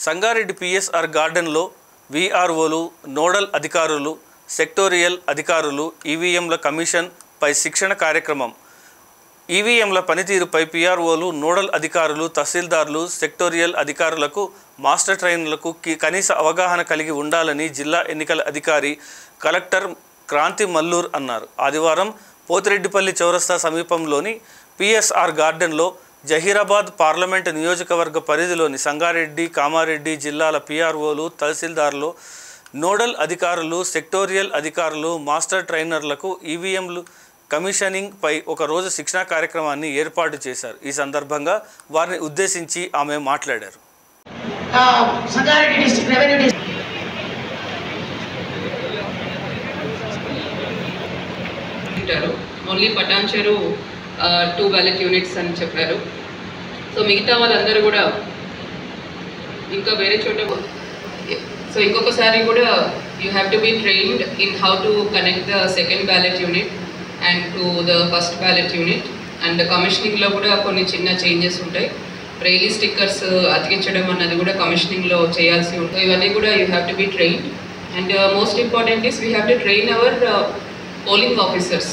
Sangareddy PSR గార్డెన్లో వీఆర్ఓలు, nodal అధికారులు, sectorial అధికారులు ఈవీఎంల కమిషన్ పై శిక్షణ కార్యక్రమం. ఈవీఎంల పనితీరుపై పిఆర్ఓలు, నోడల్ అధికారులు, తహసీల్దార్లు, సెక్టోరియల్ అధికారులకు, మాస్టర్ ట్రైనర్లకు కనీస అవగాహన కలిగి ఉండాలని జిల్లా ఎన్నికల అధికారి కలెక్టర్ క్రాంతి మల్లూర్ అన్నారు. ఆదివారం పోతిరెడ్డిపల్లి చౌరస్తా సమీపంలోని పిఎస్ఆర్ గార్డెన్లో జహీరాబాద్ పార్లమెంటు నియోజకవర్గ పరిధిలోని సంగారెడ్డి, కామారెడ్డి జిల్లాల పిఆర్ఓలు, తహసీల్దార్లు, నోడల్ అధికారులు, సెక్టోరియల్ అధికారులు, మాస్టర్ ట్రైనర్లకు ఈవీఎంలు కమిషనింగ్ పై ఒకరోజు శిక్షణా కార్యక్రమాన్ని ఏర్పాటు చేశారు. ఈ సందర్భంగా వారిని ఉద్దేశించి ఆమె మాట్లాడారు. ఓన్లీ పటాన్చెరు 2 బ్యాలెట్ యూనిట్స్ అని చెప్పారు. సో మిగతా వాళ్ళందరూ కూడా ఇంకా వేరే చోట, సో ఇంకొకసారి కూడా you have to be trained in how to connect the second ballot unit and to the first ballot unit. And కమిషనింగ్లో కూడా కొన్ని చిన్న చేంజెస్ ఉంటాయి. రైలీ స్టిక్కర్స్ అతికించడం అన్నది కూడా కమిషనింగ్లో చేయాల్సి ఉంటుంది. ఇవన్నీ కూడా you have to be trained. And most important is we have to train our polling officers.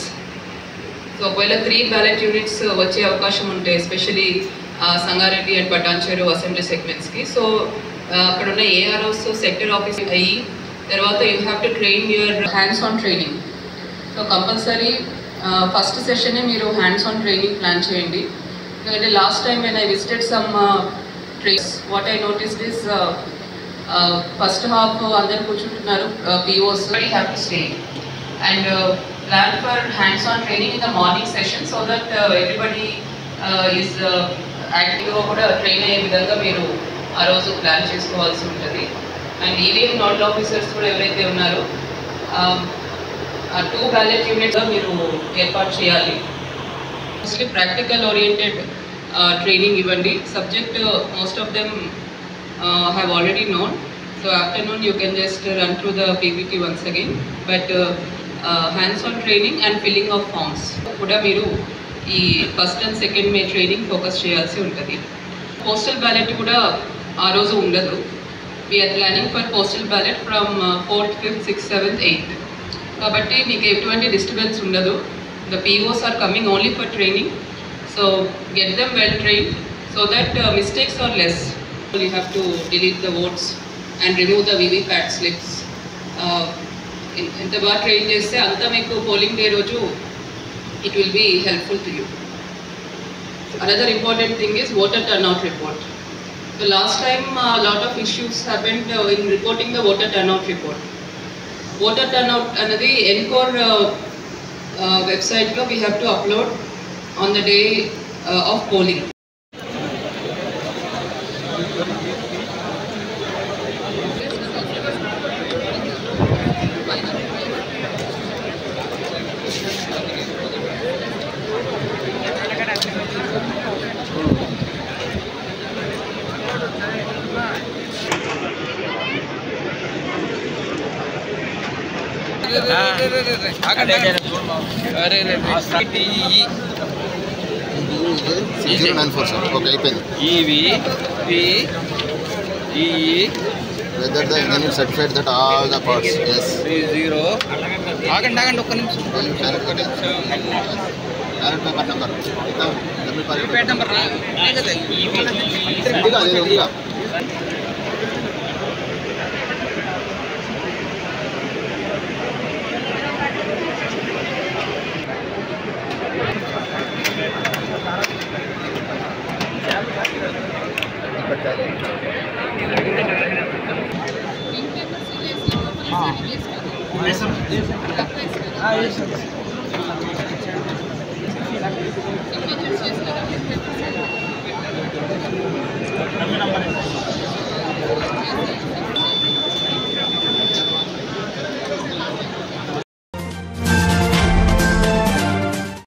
So ఒకవేళ 3 బ్యాలెట్ యూనిట్స్ వచ్చే అవకాశం ఉంటాయి, especially Sangareddy and Patancheru assembly సెగ్మెంట్స్కి. సో అక్కడ ఉన్న ఏఆర్ఓస్, సెక్టర్ ఆఫీస్ అయ్యి తర్వాత you have to train your hands on training. So compulsory first సెషనే మీరు హ్యాండ్స్ ఆన్ ట్రైనింగ్ ప్లాన్ చేయండి. ఎందుకంటే last time when I visited some trains, what I notice this, first half అందరు కూర్చుంటున్నారు POs, have to stay and plan for hands-on training in the morning session so that everybody is active kuda train aye vidhanga meeru aa roju plan chesukovalsi untadi. And EVM nodal officers kuda evaraithe unnaro 2 ballot units ga meeru erpaatu cheyali. Mostly practical oriented training ivandi. Subject most of them have already known, so afternoon you can just run through the PPT once again, but hands on training and filling of forms కూడా మీరు ఈ first and second May training focus చేయాల్సి ఉంటుంది. Postal ballot కూడా ఆ రోజు ఉండదు. We are planning for postal ballot from 4th, 5th, 6th, 7th, 8th. కాబట్టి మీకు ఎటువంటి డిస్టర్బెన్స్ ఉండదు. The POs are coming only for training, so get them well trained so that mistakes are less. You have to delete the votes and remove the VVPAT slips. ఎంత బాగా train చేస్తే అంత మీకు polling day రోజు it will be helpful to you. Another important thing is voter turnout report. So last time lot of issues happened in reporting the voter turnout report. Voter turnout అనేది encore వెబ్సైట్లో we have to upload on the day of polling. Whether the engine is certified that all the parts, yes. 30. ఆగండి ఒక్క నిమిషం. Ballot paper number. Paper number signatures చేస్తారా?